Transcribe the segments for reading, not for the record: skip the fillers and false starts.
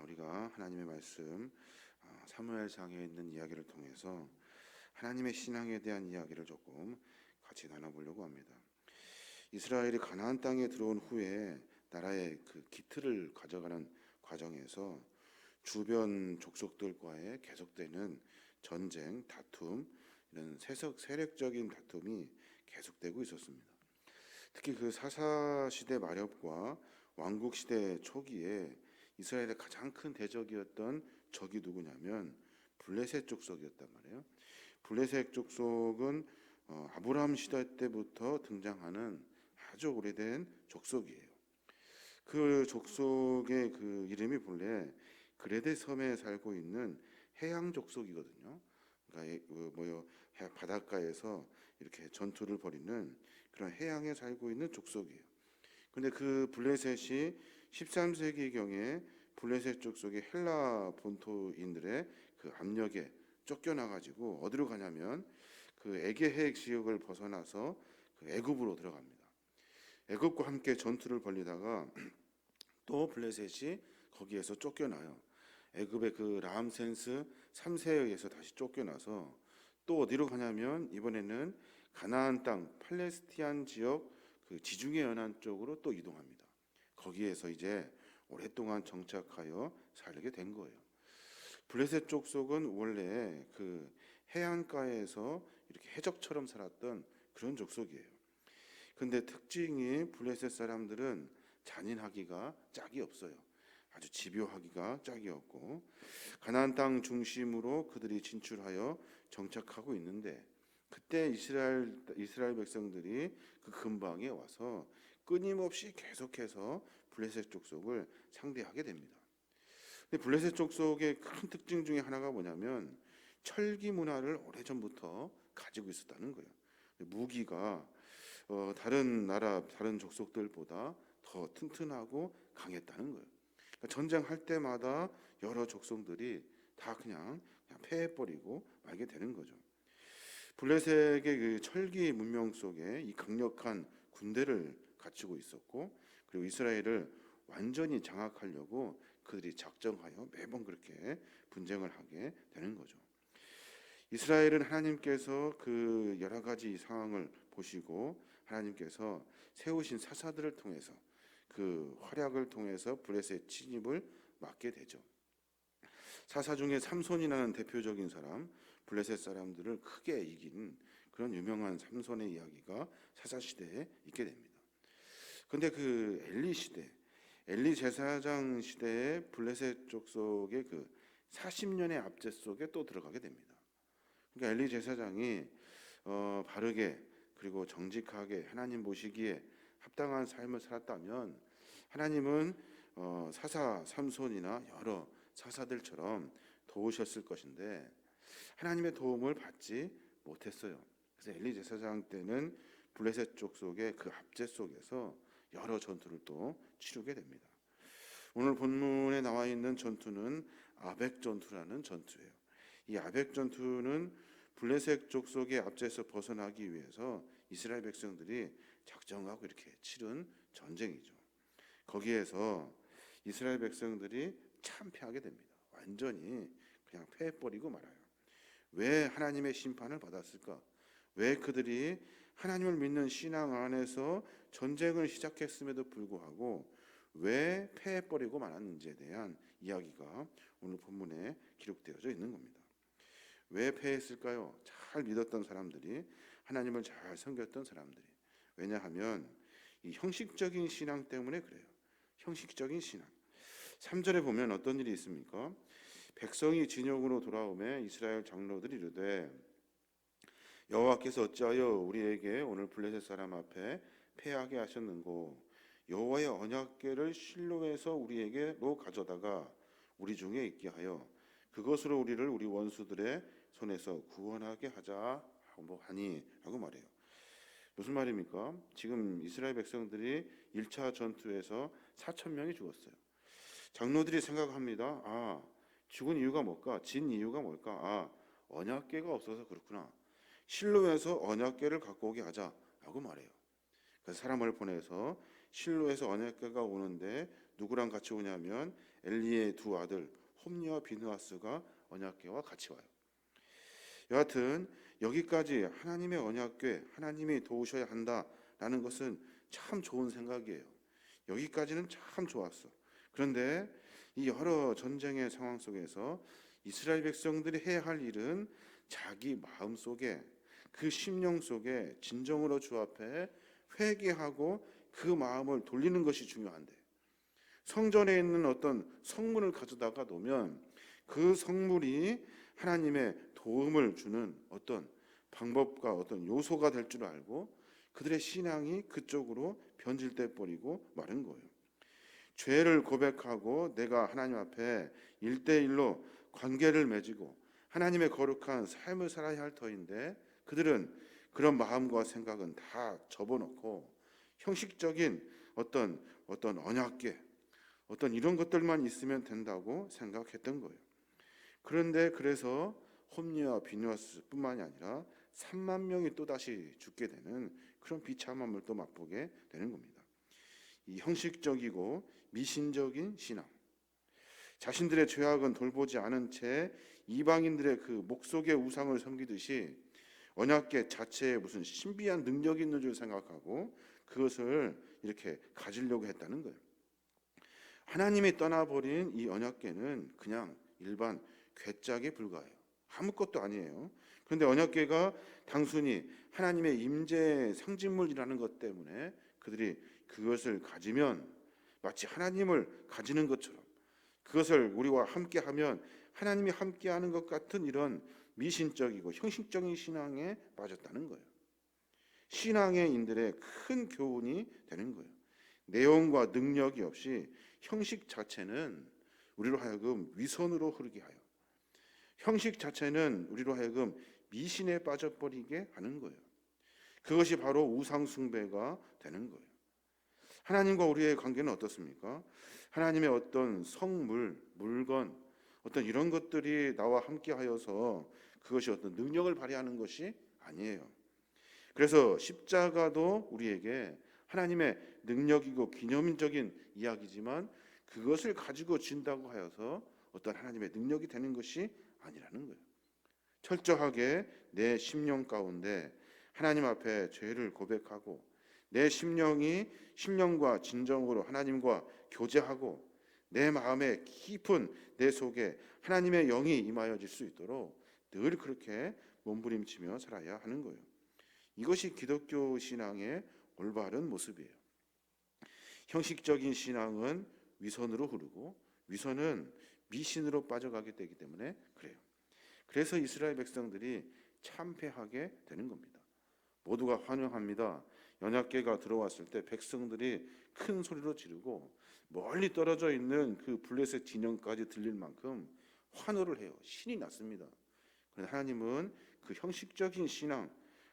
우리가 하나님의 말씀 사무엘상에 있는 이야기를 통해서 하나님의 신앙에 대한 이야기를 조금 같이 나눠보려고 합니다. 이스라엘이 가나안 땅에 들어온 후에 나라의 그 기틀을 가져가는 과정에서 주변 족속들과의 계속되는 전쟁, 다툼, 이런 세력적인 다툼이 계속되고 있었습니다. 특히 그 사사시대 마렵과 왕국시대 초기에 이스라엘의 가장 큰 대적이었던 적이 누구냐면 블레셋 족속이었단 말이에요. 블레셋 족속은 아브라함 시대 때부터 등장하는 아주 오래된 족속이에요. 그 족속의 그 이름이 본래 그레데 섬에 살고 있는 해양 족속이거든요. 그러니까 바닷가에서 이렇게 전투를 벌이는 그런 해양에 살고 있는 족속이에요. 근데 그 블레셋이 13세기경에 블레셋 족속의 헬라 본토인들의 그 압력에 쫓겨나가지고 어디로 가냐면 그 에게해 지역을 벗어나서 그 애굽으로 들어갑니다. 애굽과 함께 전투를 벌이다가 또 블레셋이 거기에서 쫓겨나요. 애굽의 그 람센스 3세에 의해서 다시 쫓겨나서 또 어디로 가냐면 이번에는 가나안 땅 팔레스티안 지역 그 지중해 연안 쪽으로 또 이동합니다. 거기에서 이제 오랫동안 정착하여 살게 된 거예요. 블레셋 족속은 원래 그 해안가에서 이렇게 해적처럼 살았던 그런 족속이에요. 근데 특징이 블레셋 사람들은 잔인하기가 짝이 없어요. 아주 집요하기가 짝이 없고 가나안 땅 중심으로 그들이 진출하여 정착하고 있는데 그때 이스라엘 백성들이 그 근방에 와서 끊임없이 계속해서 블레셋 족속을 상대하게 됩니다. 근데 블레셋 족속의 큰 특징 중에 하나가 뭐냐면 철기 문화를 오래전부터 가지고 있었다는 거예요. 무기가 다른 나라, 다른 족속들보다 더 튼튼하고 강했다는 거예요. 그러니까 전쟁할 때마다 여러 족속들이 다 그냥 패해버리고 말게 되는 거죠. 블레셋의 그 철기 문명 속에 이 강력한 군대를 갖추고 있었고, 그리고 이스라엘을 완전히 장악하려고 그들이 작정하여 매번 그렇게 분쟁을 하게 되는 거죠. 이스라엘은 하나님께서 그 여러 가지 상황을 보시고 하나님께서 세우신 사사들을 통해서 그 활약을 통해서 블레셋 침입을 막게 되죠. 사사 중에 삼손이라는 대표적인 사람, 블레셋 사람들을 크게 이긴 그런 유명한 삼손의 이야기가 사사 시대에 있게 됩니다. 근데 그 엘리 제사장 시대에 블레셋 족속의 그 40년의 압제 속에 또 들어가게 됩니다. 그러니까 엘리 제사장이 바르게 그리고 정직하게 하나님 보시기에 합당한 삶을 살았다면 하나님은 사사 삼손이나 여러 사사들처럼 도우셨을 것인데 하나님의 도움을 받지 못했어요. 그래서 엘리 제사장 때는 블레셋 족속의 그 압제 속에서 여러 전투를 또 치르게 됩니다. 오늘 본문에 나와 있는 전투는 아벡 전투라는 전투예요. 이 아벡 전투는 블레셋 족속의 압제에서 벗어나기 위해서 이스라엘 백성들이 작정하고 이렇게 치른 전쟁이죠. 거기에서 이스라엘 백성들이 참패하게 됩니다. 완전히 그냥 패해버리고 말아요. 왜 하나님의 심판을 받았을까? 왜 그들이 하나님을 믿는 신앙 안에서 전쟁을 시작했음에도 불구하고 왜 패해버리고 말았는지에 대한 이야기가 오늘 본문에 기록되어져 있는 겁니다. 왜 패했을까요? 잘 믿었던 사람들이, 하나님을 잘 섬겼던 사람들이. 왜냐하면 이 형식적인 신앙 때문에 그래요. 형식적인 신앙. 3절에 보면 어떤 일이 있습니까? 백성이 진영으로 돌아오매 이스라엘 장로들이 이르되 여호와께서 어찌하여 우리에게 오늘 블레셋 사람 앞에 패하게 하셨는고 여호와의 언약궤를 실로에서 우리에게로 가져다가 우리 중에 있게 하여 그것으로 우리를 우리 원수들의 손에서 구원하게 하자 하니 라고 말해요. 무슨 말입니까? 지금 이스라엘 백성들이 1차 전투에서 4,000명이 죽었어요. 장로들이 생각합니다. 죽은 이유가 뭘까? 진 이유가 뭘까? 언약궤가 없어서 그렇구나. 실로에서 언약궤를 갖고 오게 하자라고 말해요. 그래서 사람을 보내서 실로에서 언약궤가 오는데 누구랑 같이 오냐면 엘리의 두 아들 홈리와 비느하스가 언약궤와 같이 와요. 여하튼 여기까지 하나님의 언약궤, 하나님이 도우셔야 한다라는 것은 참 좋은 생각이에요. 여기까지는 참 좋았어. 그런데 이 여러 전쟁의 상황 속에서 이스라엘 백성들이 해야 할 일은 자기 마음 속에, 그 심령 속에 진정으로 주 앞에 회개하고 그 마음을 돌리는 것이 중요한데, 성전에 있는 어떤 성물을 가져다가 놓으면 그 성물이 하나님의 도움을 주는 어떤 방법과 어떤 요소가 될 줄 알고 그들의 신앙이 그쪽으로 변질돼 버리고 마른 거예요. 죄를 고백하고 내가 하나님 앞에 1대1로 관계를 맺고 하나님의 거룩한 삶을 살아야 할 터인데, 그들은 그런 마음과 생각은 다 접어놓고 형식적인 어떤 언약궤, 어떤 이런 것들만 있으면 된다고 생각했던 거예요. 그런데 그래서 홈리와 비느하스뿐만이 아니라 3만 명이 또다시 죽게 되는 그런 비참함을 또 맛보게 되는 겁니다. 이 형식적이고 미신적인 신앙, 자신들의 죄악은 돌보지 않은 채 이방인들의 그 목 속의 우상을 섬기듯이 언약궤 자체에 무슨 신비한 능력이 있는 줄 생각하고 그것을 이렇게 가지려고 했다는 거예요. 하나님이 떠나버린 이 언약궤는 그냥 일반 궤짝에 불과해요. 아무것도 아니에요. 그런데 언약궤가 단순히 하나님의 임재의 상징물이라는 것 때문에 그들이 그것을 가지면 마치 하나님을 가지는 것처럼, 그것을 우리와 함께하면 하나님이 함께하는 것 같은 이런 미신적이고 형식적인 신앙에 빠졌다는 거예요. 신앙의 인들의 큰 교훈이 되는 거예요. 내용과 능력이 없이 형식 자체는 우리로 하여금 위선으로 흐르게 하여, 형식 자체는 우리로 하여금 미신에 빠져버리게 하는 거예요. 그것이 바로 우상 숭배가 되는 거예요. 하나님과 우리의 관계는 어떻습니까? 하나님의 어떤 성물, 물건, 어떤 이런 것들이 나와 함께 하여서 그것이 어떤 능력을 발휘하는 것이 아니에요. 그래서 십자가도 우리에게 하나님의 능력이고 기념적인 이야기지만 그것을 가지고 진다고 하여서 어떤 하나님의 능력이 되는 것이 아니라는 거예요. 철저하게 내 심령 가운데 하나님 앞에 죄를 고백하고 내 심령과 진정으로 하나님과 교제하고 내 마음의 깊은 내 속에 하나님의 영이 임하여질 수 있도록 늘 그렇게 몸부림치며 살아야 하는 거예요. 이것이 기독교 신앙의 올바른 모습이에요. 형식적인 신앙은 위선으로 흐르고 위선은 미신으로 빠져가게 되기 때문에 그래요. 그래서 이스라엘 백성들이 참패하게 되는 겁니다. 모두가 환영합니다. 언약궤가 들어왔을 때 백성들이 큰 소리로 지르고 멀리 떨어져 있는 그 블레셋 진영까지 들릴 만큼 환호를 해요. 신이 났습니다. 그런데 하나님은 그 형식적인 신앙,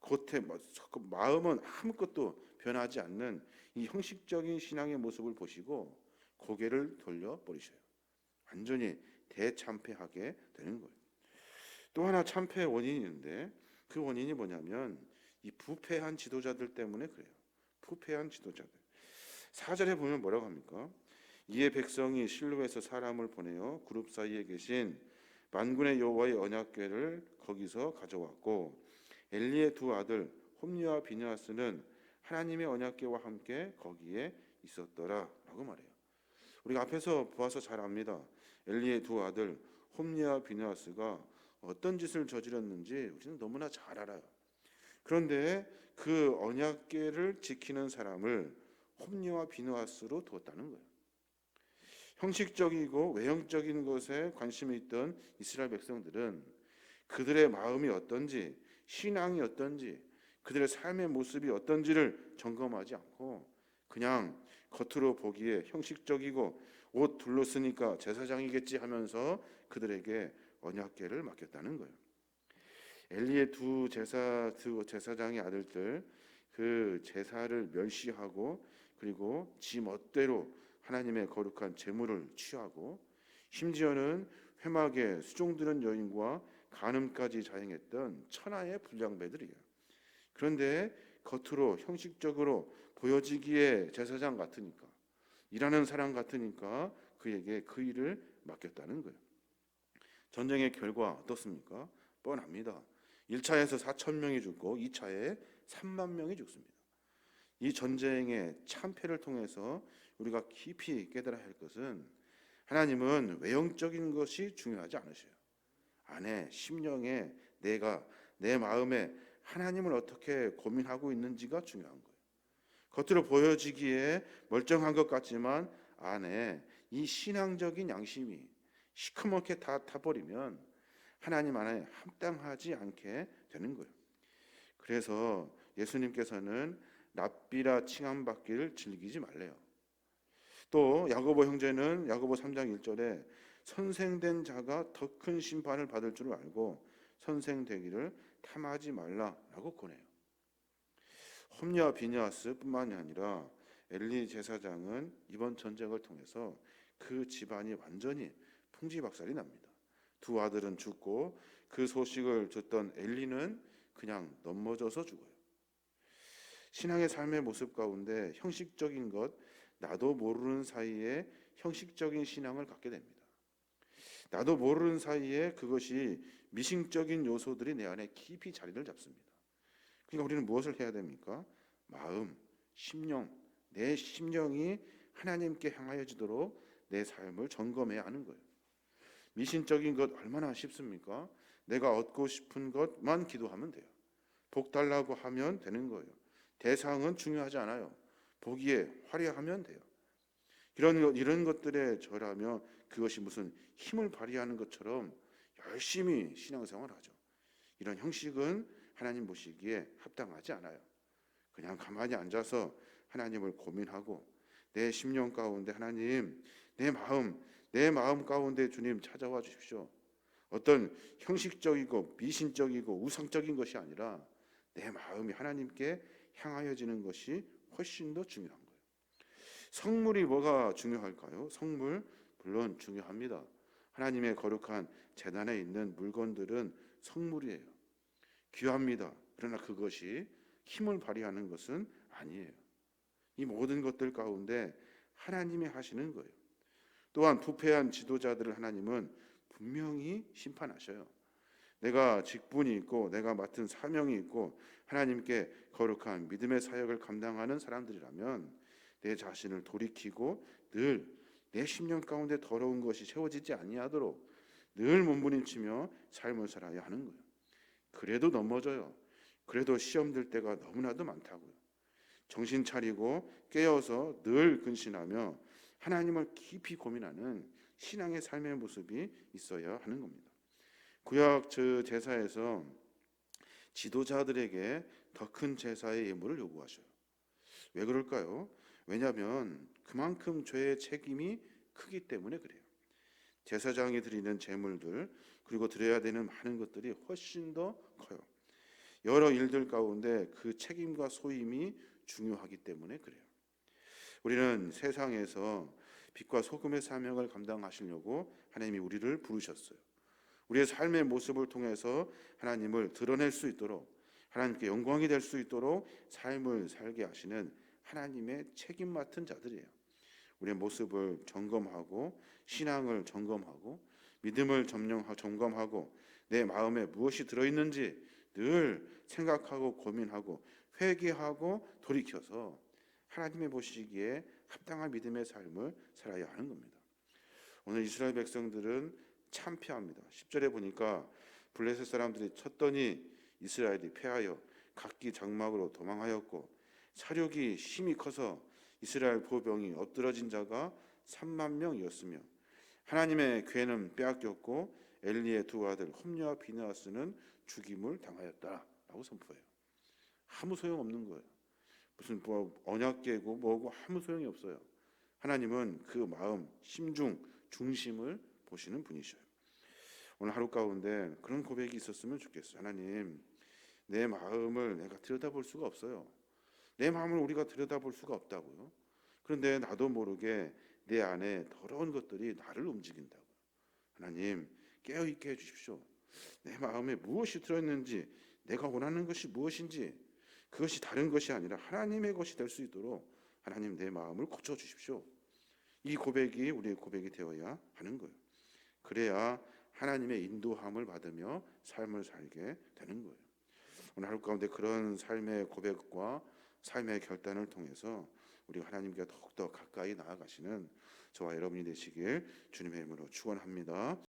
겉에 마음은 아무것도 변하지 않는 이 형식적인 신앙의 모습을 보시고 고개를 돌려버리셔요. 완전히 대참패하게 되는 거예요. 또 하나 참패의 원인이 있는데 그 원인이 뭐냐면 이 부패한 지도자들 때문에 그래요. 부패한 지도자들. 4절에 보면 뭐라고 합니까? 이에 백성이 실로에서 사람을 보내어 그룹 사이에 계신 만군의 여호와의 언약궤를 거기서 가져왔고 엘리의 두 아들 홈리와 비느하스는 하나님의 언약궤와 함께 거기에 있었더라라고 말해요. 우리가 앞에서 보아서 잘 압니다. 엘리의 두 아들 홈리와 비느하스가 어떤 짓을 저질렀는지 우리는 너무나 잘 알아요. 그런데 그 언약궤를 지키는 사람을 홈리와 비느하스로 두었다는 거예요. 형식적이고 외형적인 것에 관심이 있던 이스라엘 백성들은 그들의 마음이 어떤지, 신앙이 어떤지, 그들의 삶의 모습이 어떤지를 점검하지 않고 그냥 겉으로 보기에 형식적이고 옷 둘렀으니까 제사장이겠지 하면서 그들에게 언약궤를 맡겼다는 거예요. 엘리의 두 제사장의 아들들 그 제사를 멸시하고 그리고 지 멋대로 하나님의 거룩한 제물을 취하고 심지어는 회막에 수종드는 여인과 간음까지 자행했던 천하의 불량배들이에요. 그런데 겉으로 형식적으로 보여지기에 제사장 같으니까, 일하는 사람 같으니까 그에게 그 일을 맡겼다는 거예요. 전쟁의 결과 어떻습니까? 뻔합니다. 1차에서 4천 명이 죽고 2차에 3만 명이 죽습니다. 이 전쟁의 참패를 통해서 우리가 깊이 깨달아야 할 것은, 하나님은 외형적인 것이 중요하지 않으셔요. 안에 심령에 내 마음에 하나님을 어떻게 고민하고 있는지가 중요한 거예요. 겉으로 보여지기에 멀쩡한 것 같지만 안에 이 신앙적인 양심이 시커멓게 다 타버리면 하나님 안에 합당하지 않게 되는 거예요. 그래서 예수님께서는 랍비라 칭함받기를 즐기지 말래요. 또 야고보 형제는 야고보 3장 1절에 선생된 자가 더 큰 심판을 받을 줄 알고 선생되기를 탐하지 말라라고 권해요. 홈리와 비니아스뿐만이 아니라 엘리 제사장은 이번 전쟁을 통해서 그 집안이 완전히 풍지박살이 납니다. 두 아들은 죽고 그 소식을 듣던 엘리는 그냥 넘어져서 죽어요. 신앙의 삶의 모습 가운데 형식적인 것, 나도 모르는 사이에 형식적인 신앙을 갖게 됩니다. 나도 모르는 사이에 그것이 미싱적인 요소들이 내 안에 깊이 자리를 잡습니다. 그러니까 우리는 무엇을 해야 됩니까? 마음, 심령, 내 심령이 하나님께 향하여지도록 내 삶을 점검해야 하는 거예요. 미신적인 것 얼마나 쉽습니까? 내가 얻고 싶은 것만 기도하면 돼요. 복 달라고 하면 되는 거예요. 대상은 중요하지 않아요. 보기에 화려하면 돼요. 이런 것들에 절하며 그것이 무슨 힘을 발휘하는 것처럼 열심히 신앙생활을 하죠. 이런 형식은 하나님 보시기에 합당하지 않아요. 그냥 가만히 앉아서 하나님을 고민하고 내 심령 가운데 하나님, 내 마음 가운데 주님 찾아와 주십시오. 어떤 형식적이고 미신적이고 우상적인 것이 아니라 내 마음이 하나님께 향하여지는 것이 훨씬 더 중요한 거예요. 성물이 뭐가 중요할까요? 성물 물론 중요합니다. 하나님의 거룩한 제단에 있는 물건들은 성물이에요. 귀합니다. 그러나 그것이 힘을 발휘하는 것은 아니에요. 이 모든 것들 가운데 하나님이 하시는 거예요. 또한 부패한 지도자들을 하나님은 분명히 심판하셔요. 내가 직분이 있고 내가 맡은 사명이 있고 하나님께 거룩한 믿음의 사역을 감당하는 사람들이라면 내 자신을 돌이키고 늘 내 심령 가운데 더러운 것이 채워지지 아니하도록 늘 몸부림치며 삶을 살아야 하는 거예요. 그래도 넘어져요. 그래도 시험 들 때가 너무나도 많다고요. 정신 차리고 깨어서 늘 근신하며 하나님을 깊이 고민하는 신앙의 삶의 모습이 있어야 하는 겁니다. 구약 제사에서 지도자들에게 더 큰 제사의 예물을 요구하셔요. 왜 그럴까요? 왜냐하면 그만큼 죄의 책임이 크기 때문에 그래요. 제사장이 드리는 제물들 그리고 드려야 되는 많은 것들이 훨씬 더 커요. 여러 일들 가운데 그 책임과 소임이 중요하기 때문에 그래요. 우리는 세상에서 빛과 소금의 사명을 감당하시려고 하나님이 우리를 부르셨어요. 우리의 삶의 모습을 통해서 하나님을 드러낼 수 있도록, 하나님께 영광이 될 수 있도록 삶을 살게 하시는 하나님의 책임 맡은 자들이에요. 우리의 모습을 점검하고 신앙을 점검하고 믿음을 점검하고 내 마음에 무엇이 들어있는지 늘 생각하고 고민하고 회개하고 돌이켜서 하나님의 보시기에 합당한 믿음의 삶을 살아야 하는 겁니다. 오늘 이스라엘 백성들은 참패합니다. 10절에 보니까 블레셋 사람들이 쳤더니 이스라엘이 패하여 각기 장막으로 도망하였고 사륙이 심히 커서 이스라엘 보병이 엎드러진 자가 3만 명이었으며 하나님의 괴는 빼앗겼고 엘리의 두 아들 홈리와 비느하스는 죽임을 당하였다라고 선포해요. 아무 소용 없는 거예요. 무슨 언약 깨고 뭐고 아무 소용이 없어요. 하나님은 그 마음, 심중, 중심을 보시는 분이셔요. 오늘 하루 가운데 그런 고백이 있었으면 좋겠어요. 하나님, 내 마음을 내가 들여다볼 수가 없어요. 내 마음을 우리가 들여다볼 수가 없다고요. 그런데 나도 모르게 내 안에 더러운 것들이 나를 움직인다고요. 하나님, 깨어있게 해주십시오. 내 마음에 무엇이 들어있는지, 내가 원하는 것이 무엇인지 그것이 다른 것이 아니라 하나님의 것이 될 수 있도록 하나님 내 마음을 고쳐 주십시오. 이 고백이 우리의 고백이 되어야 하는 거예요. 그래야 하나님의 인도함을 받으며 삶을 살게 되는 거예요. 오늘 하루 가운데 그런 삶의 고백과 삶의 결단을 통해서 우리가 하나님께 더욱더 가까이 나아가시는 저와 여러분이 되시길 주님의 이름으로 축원합니다.